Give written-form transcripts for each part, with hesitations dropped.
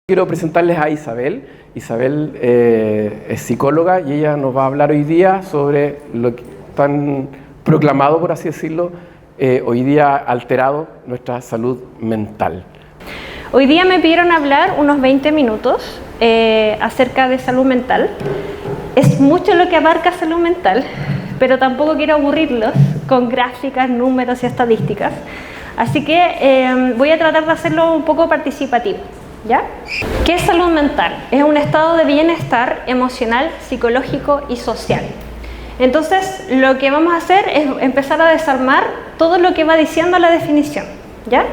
Quiero presentarles a Isabel. Isabel es psicóloga y ella nos va a hablar hoy día sobre lo que tan proclamado, por así decirlo, hoy día alterado, nuestra salud mental. Hoy día me pidieron hablar unos 20 minutos acerca de salud mental. Es mucho lo que abarca salud mental, pero tampoco quiero aburrirlos con gráficas, números y estadísticas. Así que voy a tratar de hacerlo un poco participativo. ¿Ya? ¿Qué es salud mental? Es un estado de bienestar emocional, psicológico y social. Entonces, lo que vamos a hacer es empezar a desarmar todo lo que va diciendo la definición. ¿Ya?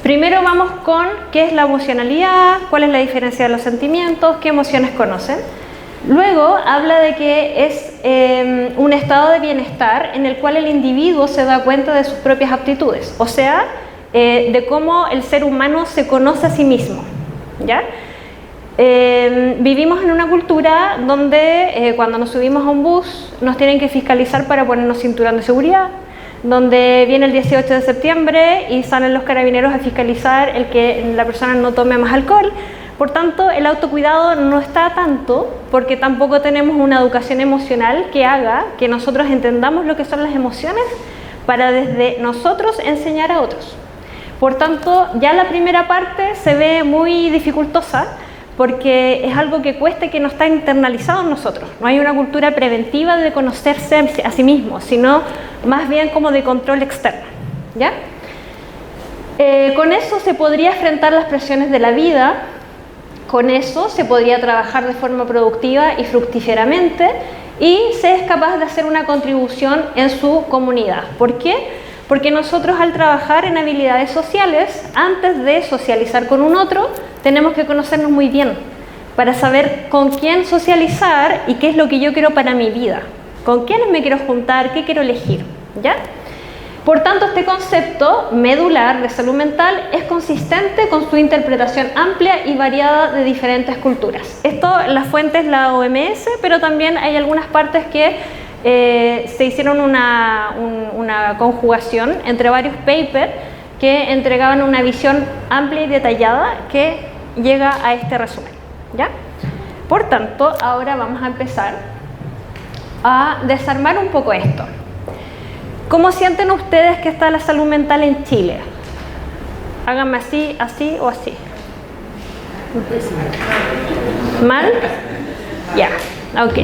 Primero vamos con qué es la emocionalidad, cuál es la diferencia de los sentimientos, qué emociones conocen. Luego habla de que es un estado de bienestar en el cual el individuo se da cuenta de sus propias aptitudes, o sea, de cómo el ser humano se conoce a sí mismo. ¿Ya? Vivimos en una cultura donde cuando nos subimos a un bus nos tienen que fiscalizar para ponernos cinturón de seguridad, donde viene el 18 de septiembre y salen los carabineros a fiscalizar el que la persona no tome más alcohol. Por tanto, el autocuidado no está tanto porque tampoco tenemos una educación emocional que haga que nosotros entendamos lo que son las emociones para desde nosotros enseñar a otros. Por tanto, ya la primera parte se ve muy dificultosa porque es algo que cuesta y que no está internalizado en nosotros. No hay una cultura preventiva de conocerse a sí mismo, sino más bien como de control externo. ¿Ya? Con eso se podría enfrentar las presiones de la vida, con eso se podría trabajar de forma productiva y fructíferamente y se es capaz de hacer una contribución en su comunidad. ¿Por qué? Porque nosotros al trabajar en habilidades sociales, antes de socializar con un otro, tenemos que conocernos muy bien para saber con quién socializar y qué es lo que yo quiero para mi vida, con quiénes me quiero juntar, qué quiero elegir. ¿Ya? Por tanto, este concepto medular de salud mental es consistente con su interpretación amplia y variada de diferentes culturas. Esto, la fuente es la OMS, pero también hay algunas partes que se hicieron una conjugación entre varios papers que entregaban una visión amplia y detallada que llega a este resumen. ¿Ya? Por tanto, ahora vamos a empezar a desarmar un poco esto. ¿Cómo sienten ustedes que está la salud mental en Chile? Háganme así, así o así. ¿Mal? Ya, ok.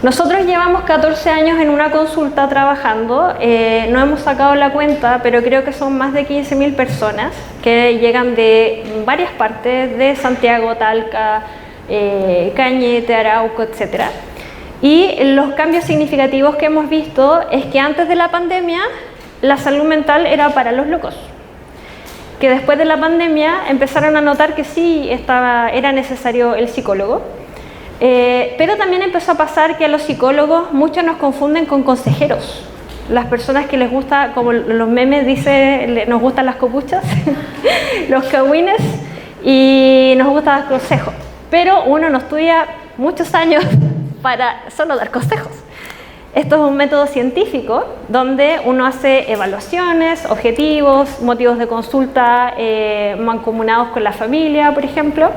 Nosotros llevamos 14 años en una consulta trabajando, no hemos sacado la cuenta, pero creo que son más de 15.000 personas que llegan de varias partes, de Santiago, Talca, Cañete, Arauco, etc. Y los cambios significativos que hemos visto es que antes de la pandemia la salud mental era para los locos, que después de la pandemia empezaron a notar que sí era necesario el psicólogo. Pero también empezó a pasar que a los psicólogos muchos nos confunden con consejeros. Las personas que les gusta, como los memes dicen, nos gustan las copuchas, los cagüines, y nos gusta dar consejos. Pero uno no estudia muchos años para solo dar consejos. Esto es un método científico donde uno hace evaluaciones, objetivos, motivos de consulta mancomunados con la familia, por ejemplo.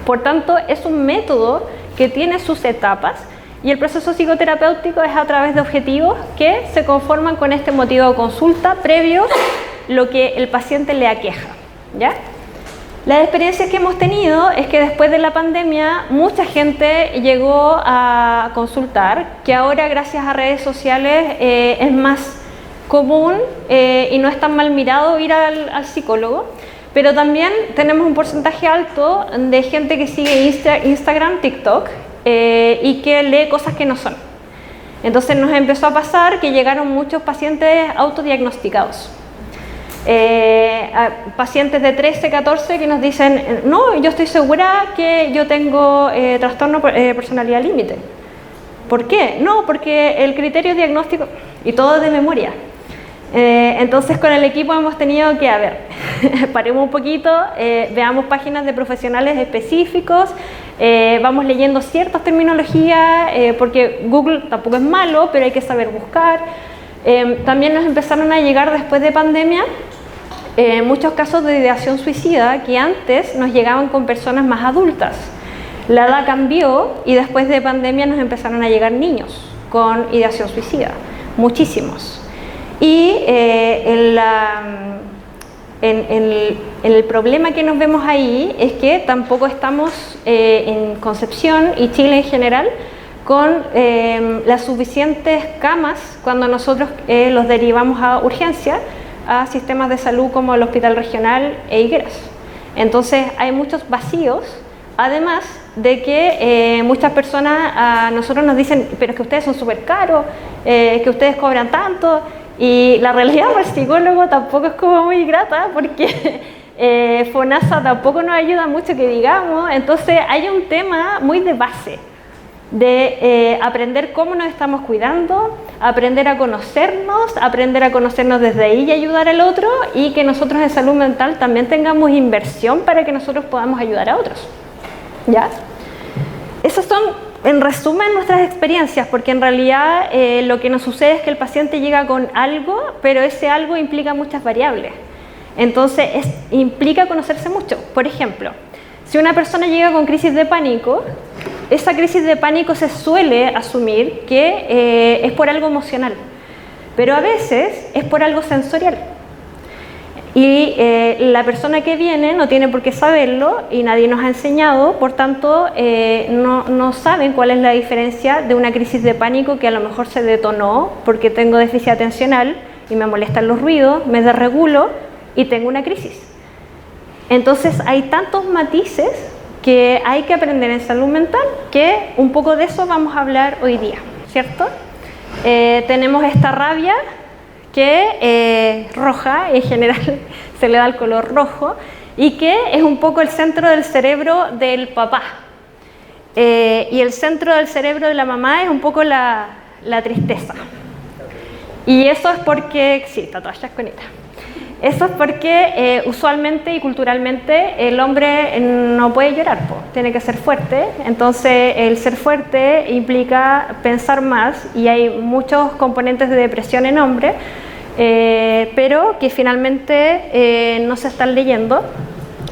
Por tanto, es un método que tiene sus etapas y el proceso psicoterapéutico es a través de objetivos que se conforman con este motivo de consulta previo lo que el paciente le aqueja. ¿Ya? Las experiencias que hemos tenido es que después de la pandemia mucha gente llegó a consultar, que ahora gracias a redes sociales es más común y no es tan mal mirado ir al psicólogo. Pero también tenemos un porcentaje alto de gente que sigue Instagram, TikTok y que lee cosas que no son. Entonces nos empezó a pasar que llegaron muchos pacientes autodiagnosticados. Pacientes de 13, 14 que nos dicen, no, yo estoy segura que yo tengo trastorno personalidad límite. ¿Por qué? No, porque el criterio diagnóstico, y todo de memoria. Entonces con el equipo hemos tenido que, paremos un poquito, veamos páginas de profesionales específicos, vamos leyendo ciertas terminologías, porque Google tampoco es malo, pero hay que saber buscar. También nos empezaron a llegar después de pandemia muchos casos de ideación suicida que antes nos llegaban con personas más adultas. La edad cambió y después de pandemia nos empezaron a llegar niños con ideación suicida, muchísimos. Y el problema que nos vemos ahí es que tampoco estamos en Concepción y Chile en general con las suficientes camas cuando nosotros los derivamos a urgencia, a sistemas de salud como el Hospital Regional e Higueras. Entonces hay muchos vacíos, además de que muchas personas a nosotros nos dicen, pero es que ustedes son súper caros, que ustedes cobran tanto, y la realidad para el psicólogo tampoco es como muy grata, porque FONASA tampoco nos ayuda mucho que digamos. Entonces hay un tema muy de base, de aprender cómo nos estamos cuidando, aprender a conocernos desde ahí y ayudar al otro, y que nosotros en salud mental también tengamos inversión para que nosotros podamos ayudar a otros. ¿Ya? Esas son, en resumen, nuestras experiencias, porque en realidad lo que nos sucede es que el paciente llega con algo, pero ese algo implica muchas variables. Entonces, implica conocerse mucho. Por ejemplo, si una persona llega con crisis de pánico, esa crisis de pánico se suele asumir que es por algo emocional, pero a veces es por algo sensorial. Y la persona que viene no tiene por qué saberlo y nadie nos ha enseñado, por tanto no saben cuál es la diferencia de una crisis de pánico que a lo mejor se detonó porque tengo déficit atencional y me molestan los ruidos, me desregulo y tengo una crisis. Entonces hay tantos matices que hay que aprender en salud mental, que un poco de eso vamos a hablar hoy día, ¿cierto? Tenemos esta rabia que roja, en general se le da el color rojo, y que es un poco el centro del cerebro del papá. Y el centro del cerebro de la mamá es un poco la tristeza. Y eso es porque, sí, está toda chasconita. Eso es porque usualmente y culturalmente el hombre no puede llorar, tiene que ser fuerte. Entonces el ser fuerte implica pensar más, y hay muchos componentes de depresión en hombres, pero que finalmente no se están leyendo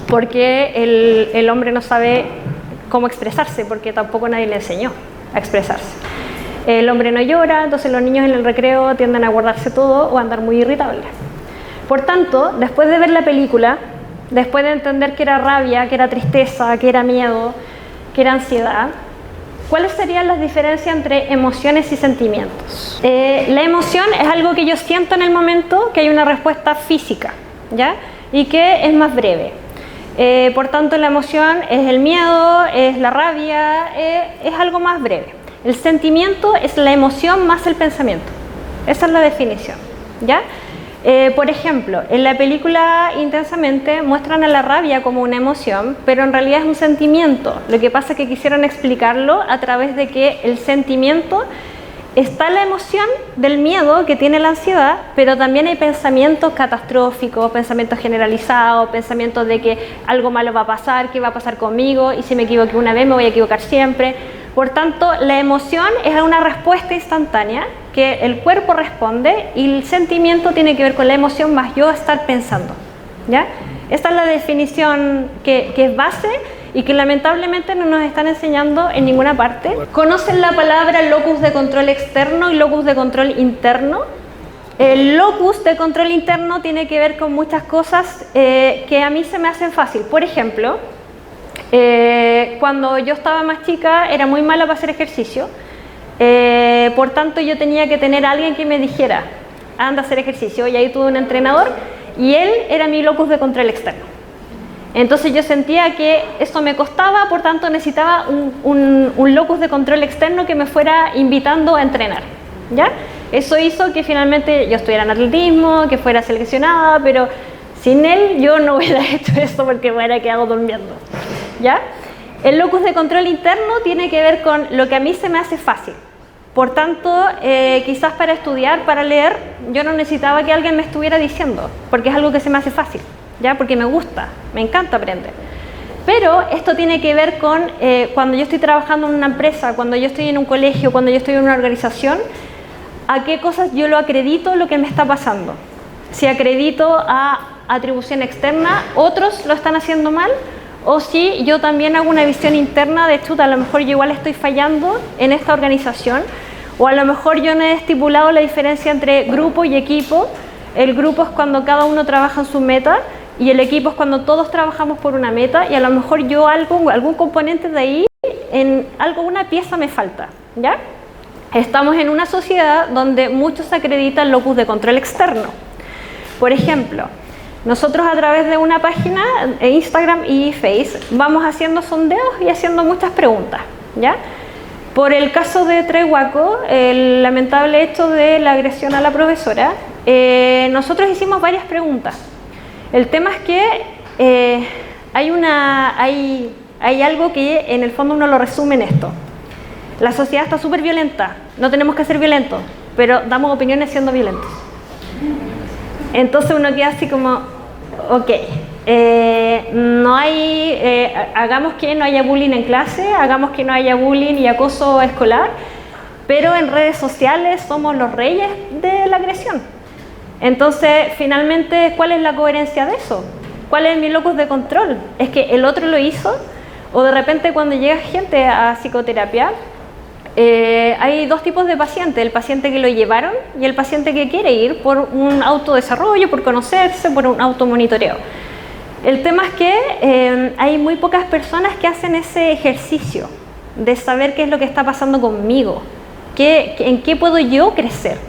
porque el hombre no sabe cómo expresarse, porque tampoco nadie le enseñó a expresarse. El hombre no llora, entonces los niños en el recreo tienden a guardarse todo o a andar muy irritables. Por tanto, después de ver la película, después de entender que era rabia, que era tristeza, que era miedo, que era ansiedad, ¿cuáles serían las diferencias entre emociones y sentimientos? La emoción es algo que yo siento en el momento, que hay una respuesta física, ¿ya? Y que es más breve. Por tanto, la emoción es el miedo, es la rabia, es algo más breve. El sentimiento es la emoción más el pensamiento. Esa es la definición, ¿ya? Por ejemplo, en la película Intensamente muestran a la rabia como una emoción, pero en realidad es un sentimiento. Lo que pasa es que quisieron explicarlo a través de que el sentimiento está la emoción del miedo que tiene la ansiedad, pero también hay pensamientos catastróficos, pensamientos generalizados, pensamientos de que algo malo va a pasar, qué va a pasar conmigo, y si me equivoqué una vez me voy a equivocar siempre. Por tanto, la emoción es una respuesta instantánea que el cuerpo responde, y el sentimiento tiene que ver con la emoción más yo estar pensando, ¿ya? Esta es la definición que es base y que lamentablemente no nos están enseñando en ninguna parte. ¿Conocen la palabra locus de control externo y locus de control interno? El locus de control interno tiene que ver con muchas cosas que a mí se me hacen fácil. Por ejemplo, cuando yo estaba más chica era muy mala para hacer ejercicio, por tanto yo tenía que tener a alguien que me dijera anda a hacer ejercicio, y ahí tuve un entrenador y él era mi locus de control externo. Entonces yo sentía que eso me costaba, por tanto necesitaba un locus de control externo que me fuera invitando a entrenar, ¿ya? Eso hizo que finalmente yo estuviera en atletismo, que fuera seleccionada, pero sin él yo no hubiera hecho eso porque me hubiera quedado durmiendo, ¿ya? El locus de control interno tiene que ver con lo que a mí se me hace fácil. Por tanto, quizás para estudiar, para leer, yo no necesitaba que alguien me estuviera diciendo, porque es algo que se me hace fácil, ¿ya? Porque me gusta, me encanta aprender. Pero esto tiene que ver con cuando yo estoy trabajando en una empresa, cuando yo estoy en un colegio, cuando yo estoy en una organización, a qué cosas yo lo acredito lo que me está pasando. Si acredito a atribución externa, otros lo están haciendo mal, o si yo también hago una visión interna de chuta, a lo mejor yo igual estoy fallando en esta organización, o a lo mejor yo no he estipulado la diferencia entre grupo y equipo. El grupo es cuando cada uno trabaja en su meta y el equipo es cuando todos trabajamos por una meta, y a lo mejor yo algún componente de ahí, una pieza me falta, ¿ya? Estamos en una sociedad donde muchos acreditan locus de control externo. Por ejemplo, nosotros a través de una página, Instagram y Face, vamos haciendo sondeos y haciendo muchas preguntas, ¿ya? Por el caso de Trehuaco, el lamentable hecho de la agresión a la profesora, nosotros hicimos varias preguntas. El tema es que hay algo que en el fondo uno lo resume en esto. La sociedad está súper violenta, no tenemos que ser violentos, pero damos opiniones siendo violentos. Entonces uno queda así como, ok, hagamos que no haya bullying en clase, hagamos que no haya bullying y acoso escolar, pero en redes sociales somos los reyes de la agresión. Entonces, finalmente, ¿cuál es la coherencia de eso? ¿Cuál es mi locus de control? ¿Es que el otro lo hizo? O de repente cuando llega gente a psicoterapia, hay dos tipos de pacientes, el paciente que lo llevaron y el paciente que quiere ir por un autodesarrollo, por conocerse, por un automonitoreo. El tema es que hay muy pocas personas que hacen ese ejercicio de saber qué es lo que está pasando conmigo, en qué puedo yo crecer.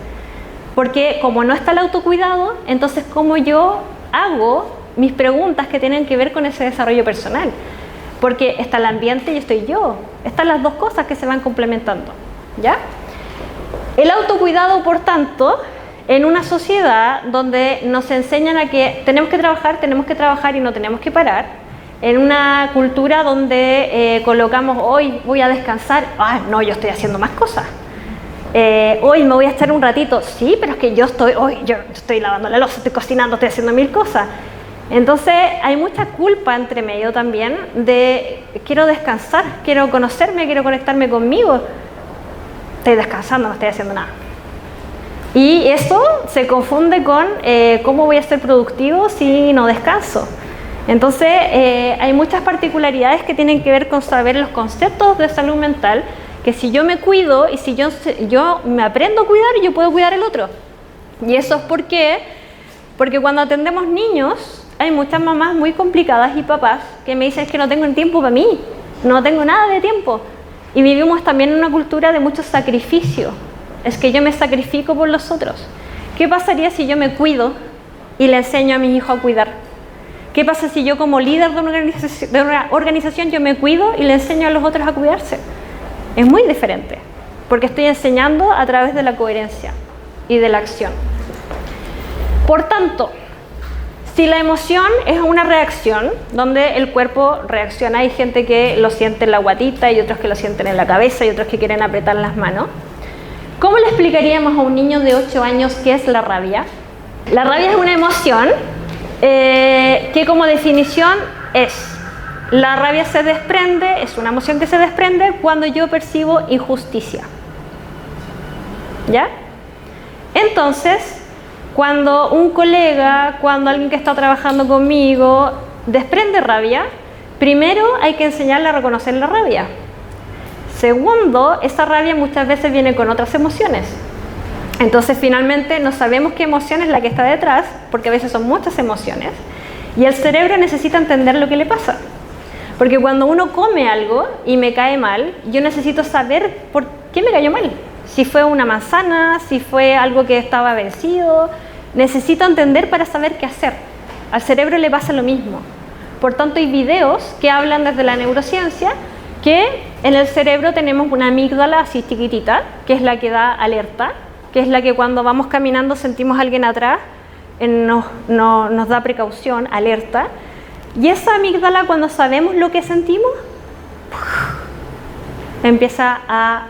Porque como no está el autocuidado, entonces ¿cómo yo hago mis preguntas que tienen que ver con ese desarrollo personal? Porque está el ambiente y estoy yo. Están las dos cosas que se van complementando, ¿ya? El autocuidado, por tanto, en una sociedad donde nos enseñan a que tenemos que trabajar y no tenemos que parar, en una cultura donde colocamos hoy voy a descansar, no, yo estoy haciendo más cosas. Hoy me voy a echar un ratito, sí, pero es que yo estoy lavando la loza, estoy cocinando, estoy haciendo mil cosas. Entonces hay mucha culpa entre medio también de quiero descansar, quiero conocerme, quiero conectarme conmigo. Estoy descansando, no estoy haciendo nada. Y eso se confunde con cómo voy a ser productivo si no descanso. Entonces hay muchas particularidades que tienen que ver con saber los conceptos de salud mental, que si yo me cuido y si yo me aprendo a cuidar, yo puedo cuidar al otro. Y eso es porque cuando atendemos niños, hay muchas mamás muy complicadas y papás que me dicen que no tengo tiempo para mí, no tengo nada de tiempo. Y vivimos también en una cultura de mucho sacrificio. Es que yo me sacrifico por los otros. ¿Qué pasaría si yo me cuido y le enseño a mi hijo a cuidar? ¿Qué pasa si yo como líder de una organización yo me cuido y le enseño a los otros a cuidarse? Es muy diferente, porque estoy enseñando a través de la coherencia y de la acción. Por tanto, si la emoción es una reacción, donde el cuerpo reacciona, hay gente que lo siente en la guatita y otros que lo sienten en la cabeza y otros que quieren apretar las manos, ¿cómo le explicaríamos a un niño de 8 años qué es la rabia? La rabia es una emoción que como definición la rabia se desprende, es una emoción que se desprende cuando yo percibo injusticia. ¿Ya? Entonces, cuando un colega, cuando alguien que está trabajando conmigo desprende rabia, primero hay que enseñarle a reconocer la rabia. Segundo, esa rabia muchas veces viene con otras emociones. Entonces, finalmente, no sabemos qué emoción es la que está detrás, porque a veces son muchas emociones, y el cerebro necesita entender lo que le pasa. Porque cuando uno come algo y me cae mal, yo necesito saber por qué me cayó mal. Si fue una manzana, si fue algo que estaba vencido, necesito entender para saber qué hacer. Al cerebro le pasa lo mismo. Por tanto, hay videos que hablan desde la neurociencia que en el cerebro tenemos una amígdala así chiquitita, que es la que da alerta, que es la que cuando vamos caminando sentimos a alguien atrás, nos da precaución, alerta. Y esa amígdala, cuando sabemos lo que sentimos, empieza a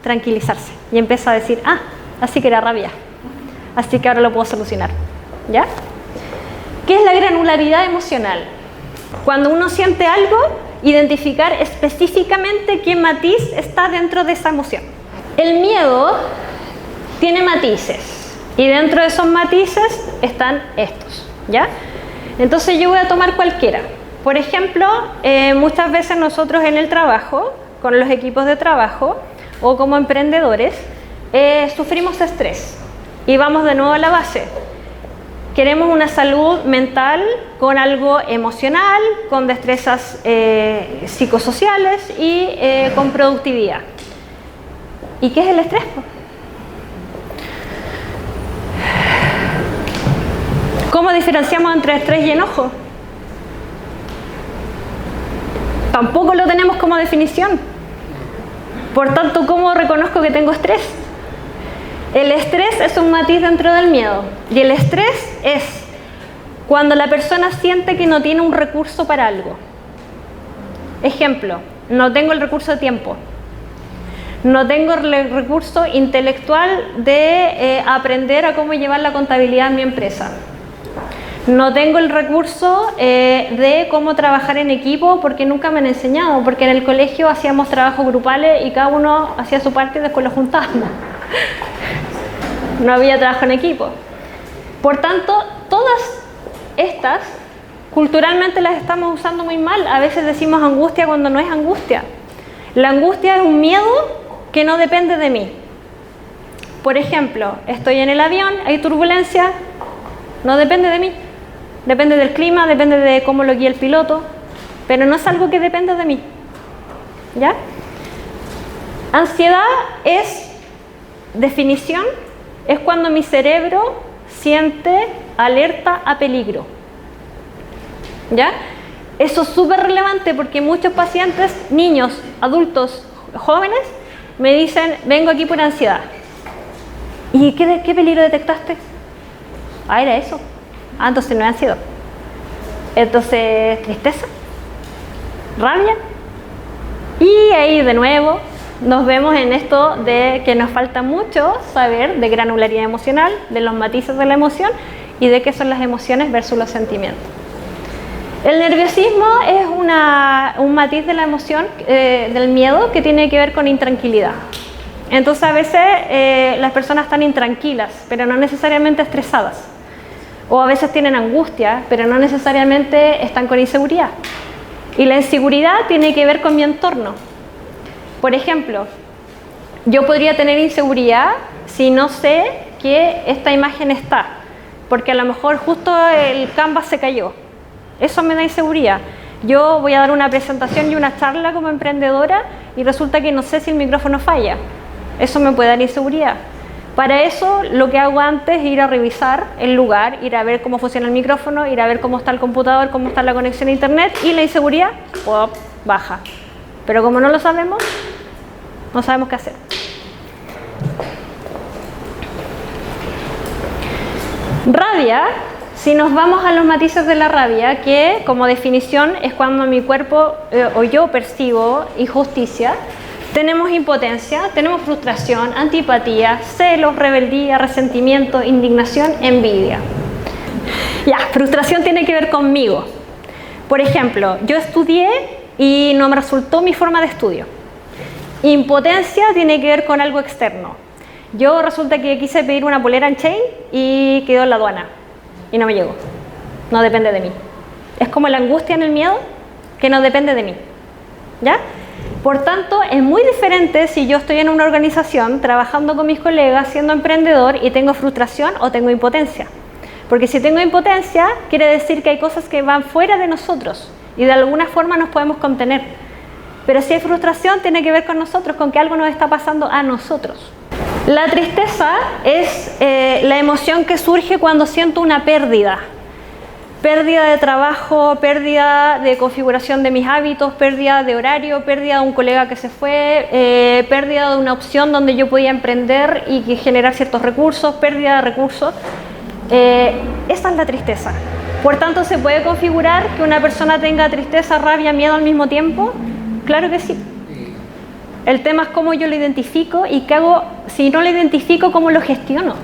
tranquilizarse y empieza a decir, así que era rabia, así que ahora lo puedo solucionar. ¿Ya? ¿Qué es la granularidad emocional? Cuando uno siente algo, identificar específicamente qué matiz está dentro de esa emoción. El miedo tiene matices y dentro de esos matices están estos, ¿ya? Entonces yo voy a tomar cualquiera. Por ejemplo, muchas veces nosotros en el trabajo, con los equipos de trabajo o como emprendedores, sufrimos estrés. Y vamos de nuevo a la base. Queremos una salud mental con algo emocional, con destrezas psicosociales y con productividad. ¿Y qué es el estrés? ¿Cómo diferenciamos entre estrés y enojo? Tampoco lo tenemos como definición. Por tanto, ¿cómo reconozco que tengo estrés? El estrés es un matiz dentro del miedo. Y el estrés es cuando la persona siente que no tiene un recurso para algo. Ejemplo, no tengo el recurso de tiempo. No tengo el recurso intelectual de aprender a cómo llevar la contabilidad en mi empresa. No tengo el recurso de cómo trabajar en equipo porque nunca me han enseñado, porque en el colegio hacíamos trabajos grupales y cada uno hacía su parte y después lo juntábamos. No había trabajo en equipo. Por tanto, todas estas culturalmente las estamos usando muy mal. A veces decimos angustia cuando no es angustia. La angustia es un miedo que no depende de mí. Por ejemplo, estoy en el avión, hay turbulencia, no depende de mí. Depende del clima, depende de cómo lo guía el piloto, pero no es algo que dependa de mí. ¿Ya? Ansiedad es, definición, es cuando mi cerebro siente alerta a peligro. ¿Ya? Eso es súper relevante porque muchos pacientes, niños, adultos, jóvenes, me dicen, vengo aquí por ansiedad. ¿Y qué peligro detectaste? Ah, era eso. Ah, entonces no es ansiedad. Entonces, tristeza, rabia. Y ahí de nuevo nos vemos en esto de que nos falta mucho saber de granularidad emocional, de los matices de la emoción y de qué son las emociones versus los sentimientos. El nerviosismo es un matiz de la emoción, del miedo, que tiene que ver con intranquilidad. Entonces a veces las personas están intranquilas, pero no necesariamente estresadas. O a veces tienen angustia, pero no necesariamente están con inseguridad. Y la inseguridad tiene que ver con mi entorno. Por ejemplo, yo podría tener inseguridad si no sé que esta imagen está, porque a lo mejor justo el canvas se cayó. Eso me da inseguridad. Yo voy a dar una presentación y una charla como emprendedora y resulta que no sé si el micrófono falla. Eso me puede dar inseguridad. Para eso lo que hago antes es ir a revisar el lugar, ir a ver cómo funciona el micrófono, ir a ver cómo está el computador, cómo está la conexión a internet y la inseguridad baja. Pero como no lo sabemos, no sabemos qué hacer. Rabia, si nos vamos a los matices de la rabia, que como definición es cuando mi cuerpo o yo percibo injusticia, tenemos impotencia, tenemos frustración, antipatía, celos, rebeldía, resentimiento, indignación, envidia. Ya, frustración tiene que ver conmigo. Por ejemplo, yo estudié y no me resultó mi forma de estudio. Impotencia tiene que ver con algo externo. Yo resulta que quise pedir una polera en chain y quedó en la aduana y no me llegó. No depende de mí. Es como la angustia en el miedo que no depende de mí. ¿Ya? Por tanto, es muy diferente si yo estoy en una organización trabajando con mis colegas, siendo emprendedor y tengo frustración o tengo impotencia. Porque si tengo impotencia, quiere decir que hay cosas que van fuera de nosotros y de alguna forma nos podemos contener. Pero si hay frustración, tiene que ver con nosotros, con que algo nos está pasando a nosotros. La tristeza es la emoción que surge cuando siento una pérdida. Pérdida de trabajo, pérdida de configuración de mis hábitos, pérdida de horario, pérdida de un colega que se fue, pérdida de una opción donde yo podía emprender y generar ciertos recursos, pérdida de recursos. Esa es la tristeza. Por tanto, ¿se puede configurar que una persona tenga tristeza, rabia, miedo al mismo tiempo? Claro que sí. El tema es cómo yo lo identifico y qué hago, si no lo identifico, cómo lo gestiono.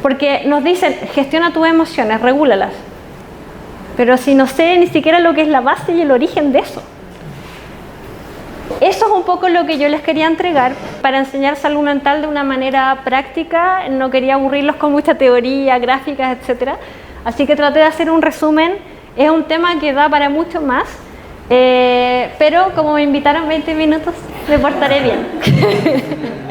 Porque nos dicen, gestiona tus emociones, regúlalas. Pero si no sé ni siquiera lo que es la base y el origen de eso. Eso es un poco lo que yo les quería entregar para enseñar salud mental de una manera práctica. No quería aburrirlos con mucha teoría, gráficas, etc. Así que traté de hacer un resumen. Es un tema que da para mucho más, pero como me invitaron 20 minutos, me portaré bien.